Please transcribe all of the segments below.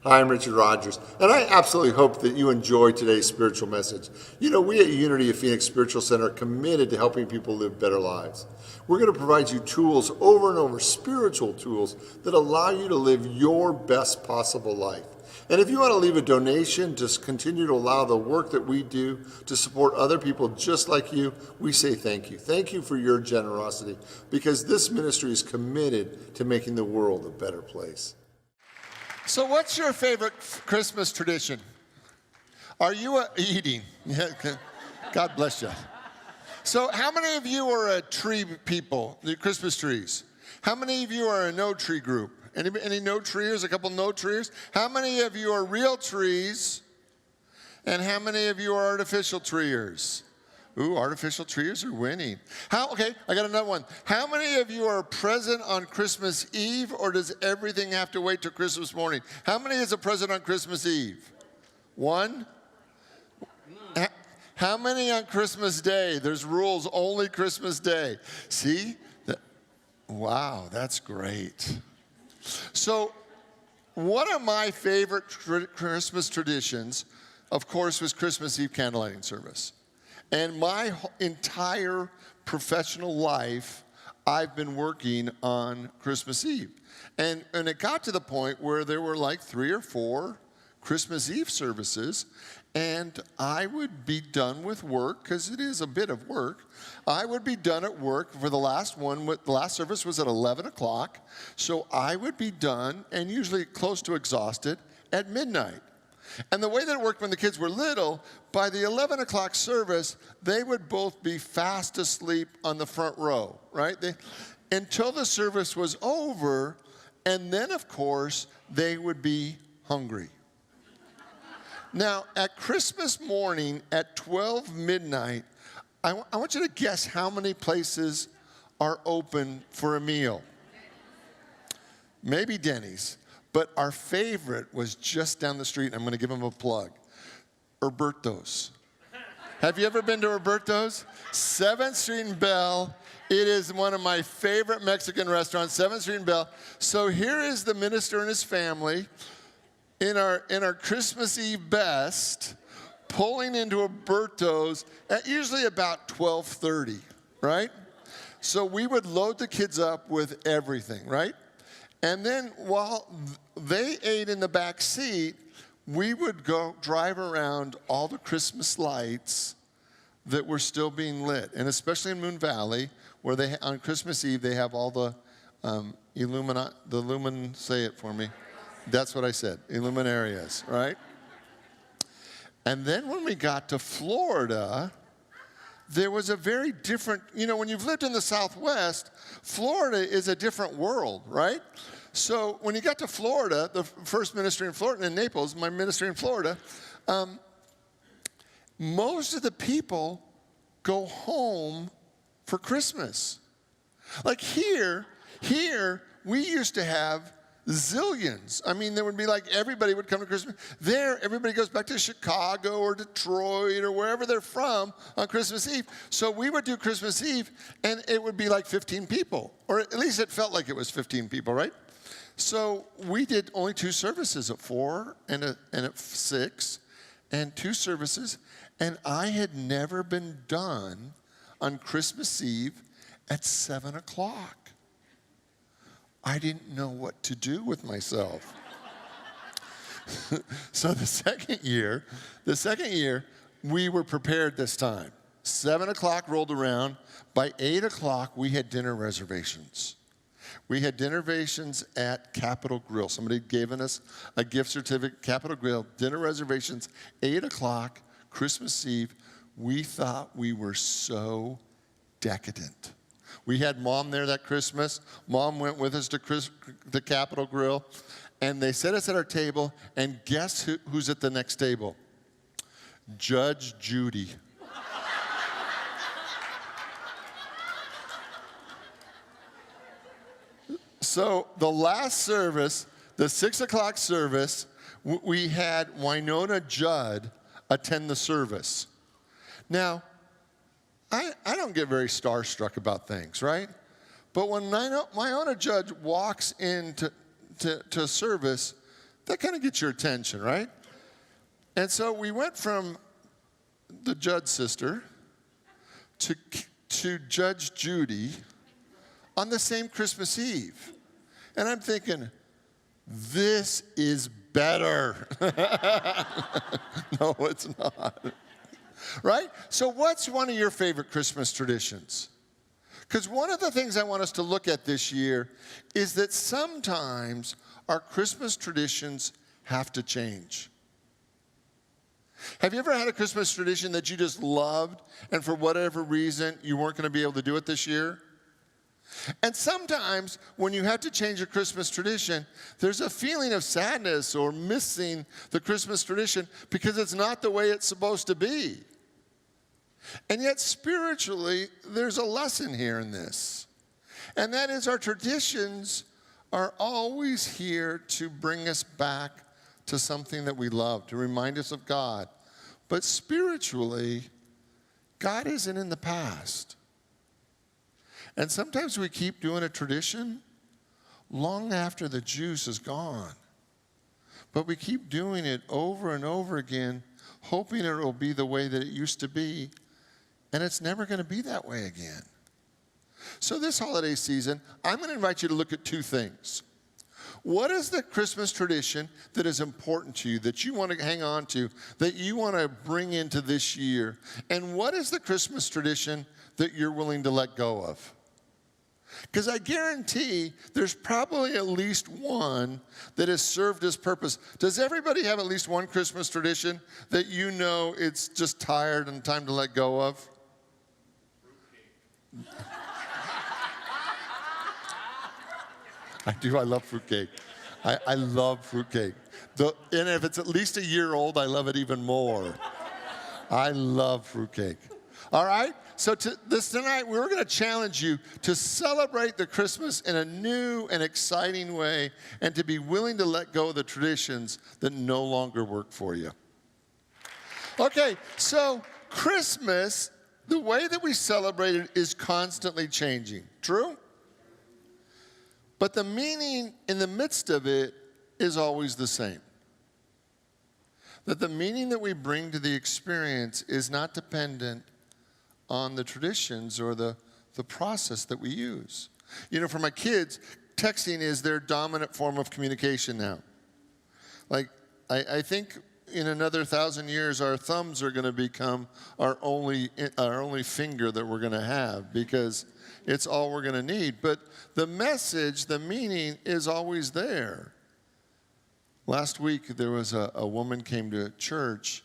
Hi, I'm Richard Rogers, and I absolutely hope that you enjoy today's spiritual message. You know, we at Unity of Phoenix Spiritual Center are committed to helping people live better lives. We're going to provide you tools over and over, spiritual tools that allow you to live your best possible life. And if you want to leave a donation to continue to allow the work that we do to support other people just like you, we say thank you. Thank you for your generosity, because this ministry is committed to making the world a better place. So what's your favorite Christmas tradition? Are you eating? Yeah, God bless you. So how many of you are a tree people, the Christmas trees? How many of you are a no tree group? Any no treers, a couple no treers? How many of you are real trees? And how many of you are artificial treers? Ooh, artificial trees are winning. Okay, I got another one. How many of you are present on Christmas Eve, or does everything have to wait till Christmas morning? How many is a present on Christmas Eve? One? How many on Christmas Day? There's rules, only Christmas Day. See? Wow, that's great. So, one of my favorite Christmas traditions, of course, was Christmas Eve candlelighting service. And my entire professional life, I've been working on Christmas Eve. And it got to the point where there were like 3 or 4 Christmas Eve services, and I would be done with work, because it is a bit of work. I would be done at work for the last one. The last service was at 11 o'clock, so I would be done, and usually close to exhausted, at midnight. And the way that it worked when the kids were little, by the 11 o'clock service, they would both be fast asleep on the front row, right? Until the service was over, and then, of course, they would be hungry. Now, at Christmas morning at 12 midnight, I want you to guess how many places are open for a meal. Maybe Denny's. But our favorite was just down the street. I'm going to give them a plug. Roberto's. Have you ever been to Roberto's? 7th Street and Bell. It is one of my favorite Mexican restaurants, 7th Street and Bell. So here is the minister and his family in our Christmas Eve best, pulling into Roberto's at usually about 12:30, right? So we would load the kids up with everything, right? And then while they ate in the back seat, we would go drive around all the Christmas lights that were still being lit. And especially in Moon Valley, where on Christmas Eve, they have all the say it for me. That's what I said, illuminarias, right? And then when we got to Florida, there was a very different, when you've lived in the Southwest, Florida is a different world, right? So when you got to Florida, the first ministry in Florida, in Naples, my ministry in Florida, most of the people go home for Christmas. Like here, we used to have zillions. I mean, there would be like everybody would come to Christmas. There, everybody goes back to Chicago or Detroit or wherever they're from on Christmas Eve. So we would do Christmas Eve, and it would be like 15 people. Or at least it felt like it was 15 people, right? So we did only 2 services, at 4 and at 6, and 2 services. And I had never been done on Christmas Eve at 7 o'clock. I didn't know what to do with myself. So the second year, we were prepared this time. 7 o'clock rolled around. By 8 o'clock, we had dinner reservations. We had dinner reservations at Capitol Grill. Somebody gave us a gift certificate, Capitol Grill, dinner reservations, 8 o'clock, Christmas Eve. We thought we were so decadent. We had Mom there that Christmas. Mom went with us to the Capitol Grill, and they set us at our table, and guess who's at the next table? Judge Judy. So the last service, the 6 o'clock service, we had Winona Judd attend the service. Now, I don't get very starstruck about things, right? But when Winona Judd walks into service, that kind of gets your attention, right? And so we went from the Judd sister to Judge Judy on the same Christmas Eve. And I'm thinking, this is better. No, it's not. Right? So what's one of your favorite Christmas traditions? Because one of the things I want us to look at this year is that sometimes our Christmas traditions have to change. Have you ever had a Christmas tradition that you just loved, and for whatever reason, you weren't going to be able to do it this year? And sometimes when you have to change a Christmas tradition, there's a feeling of sadness or missing the Christmas tradition because it's not the way it's supposed to be. And yet spiritually, there's a lesson here in this. And that is our traditions are always here to bring us back to something that we love, to remind us of God. But spiritually, God isn't in the past. And sometimes we keep doing a tradition long after the juice is gone. But we keep doing it over and over again, hoping it will be the way that it used to be. And it's never going to be that way again. So this holiday season, I'm going to invite you to look at two things. What is the Christmas tradition that is important to you, that you want to hang on to, that you want to bring into this year? And what is the Christmas tradition that you're willing to let go of? Because I guarantee there's probably at least one that has served its purpose. Does everybody have at least one Christmas tradition that you know it's just tired and time to let go of? I do. I love fruitcake. I love fruitcake. And if it's at least a year old, I love it even more. I love fruitcake. All right? So tonight, we're going to challenge you to celebrate the Christmas in a new and exciting way and to be willing to let go of the traditions that no longer work for you. Okay, so Christmas, the way that we celebrate it is constantly changing. True? But the meaning in the midst of it is always the same. That the meaning that we bring to the experience is not dependent on the traditions or the process that we use. You know, for my kids, texting is their dominant form of communication now. Like, I think in another 1,000 years, our thumbs are going to become our only finger that we're going to have because it's all we're going to need. But the message, the meaning is always there. Last week, there was a woman came to church,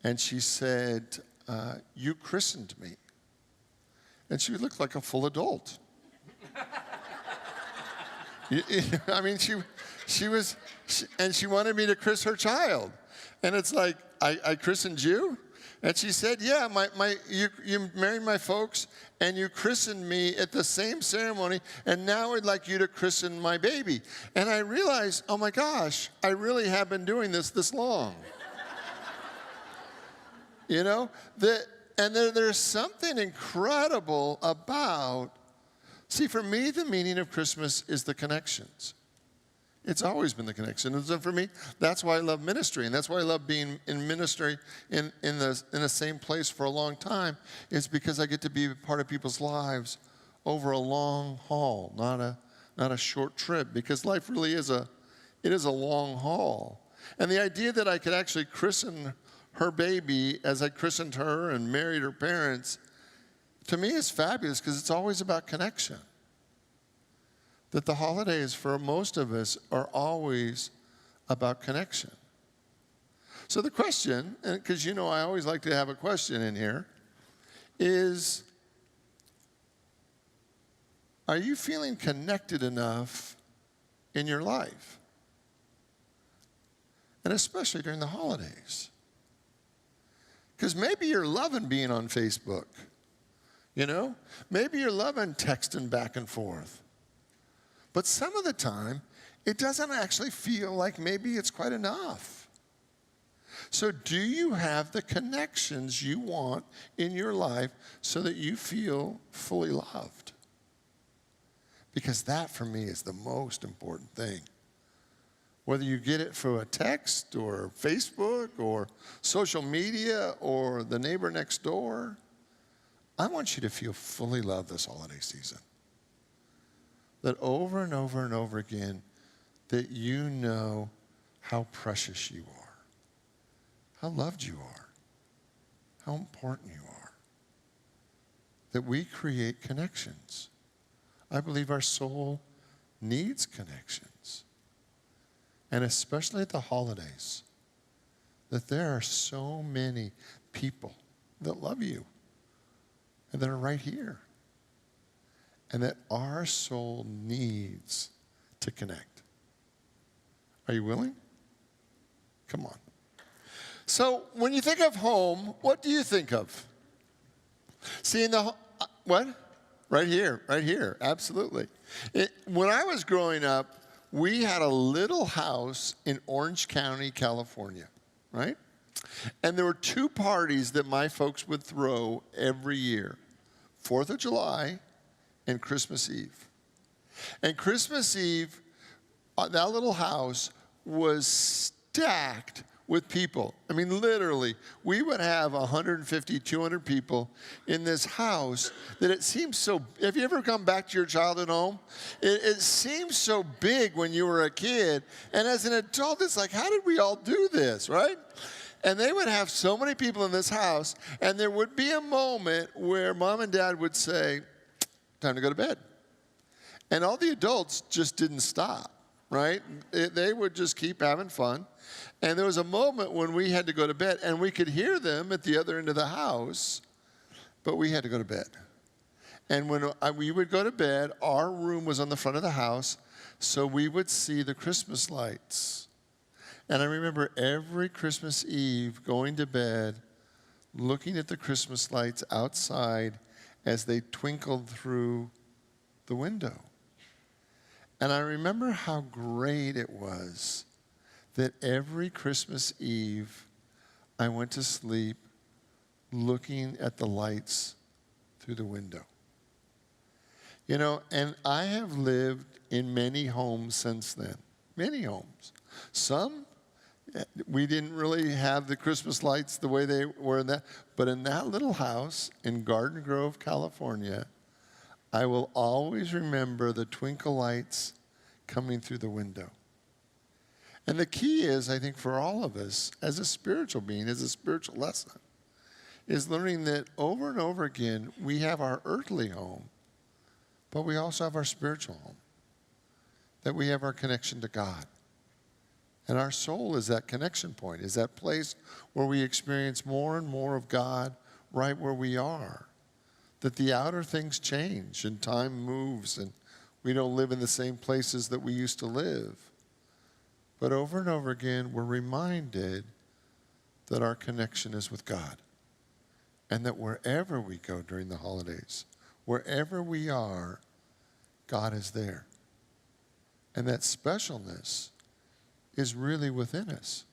and she said, you christened me. And she looked like a full adult. I mean, she wanted me to christen her child. And it's like, I christened you? And she said, yeah, you married my folks, and you christened me at the same ceremony, and now I'd like you to christen my baby. And I realized, oh my gosh, I really have been doing this long. You know, and there's something incredible about, see, for me, the meaning of Christmas is the connections. It's always been the connection. And so for me, that's why I love ministry, and that's why I love being in ministry in the same place for a long time, is because I get to be a part of people's lives over a long haul, not a short trip, because life really is a long haul. And the idea that I could actually christen her baby as I christened her and married her parents, to me is fabulous because it's always about connection. That the holidays for most of us are always about connection. So the question, because you know I always like to have a question in here, is, are you feeling connected enough in your life? And especially during the holidays. Because maybe you're loving being on Facebook, you know? Maybe you're loving texting back and forth. But some of the time, it doesn't actually feel like maybe it's quite enough. So do you have the connections you want in your life so that you feel fully loved? Because that, for me, is the most important thing. Whether you get it through a text or Facebook or social media or the neighbor next door, I want you to feel fully loved this holiday season. That over and over and over again, that you know how precious you are, how loved you are, how important you are. That we create connections. I believe our soul needs connections. And especially at the holidays, that there are so many people that love you and that are right here. And that our soul needs to connect. Are you willing? Come on. So when you think of home, what do you think of? See, what? Right here, absolutely. When I was growing up, we had a little house in Orange County, California, right? And there were two parties that my folks would throw every year, 4th of July and Christmas Eve. And Christmas Eve, that little house was stacked with people. I mean, literally, we would have 150, 200 people in this house that it seems so, have you ever come back to your childhood home? It seems so big when you were a kid. And as an adult, it's like, how did we all do this, right? And they would have so many people in this house, and there would be a moment where mom and dad would say, time to go to bed. And all the adults just didn't stop, right? They would just keep having fun. And there was a moment when we had to go to bed, and we could hear them at the other end of the house, but we had to go to bed. And when we would go to bed, our room was on the front of the house, so we would see the Christmas lights. And I remember every Christmas Eve going to bed, looking at the Christmas lights outside as they twinkled through the window. And I remember how great it was that every Christmas Eve I went to sleep looking at the lights through the window. You know, and I have lived in many homes since then, many homes. Some, we didn't really have the Christmas lights the way they were in that, but in that little house in Garden Grove, California, I will always remember the twinkle lights coming through the window. And the key is, I think, for all of us, as a spiritual being, as a spiritual lesson, is learning that over and over again, we have our earthly home, but we also have our spiritual home, that we have our connection to God. And our soul is that connection point, is that place where we experience more and more of God right where we are. That the outer things change and time moves and we don't live in the same places that we used to live. But over and over again, we're reminded that our connection is with God. And that wherever we go during the holidays, wherever we are, God is there. And that specialness is really within us.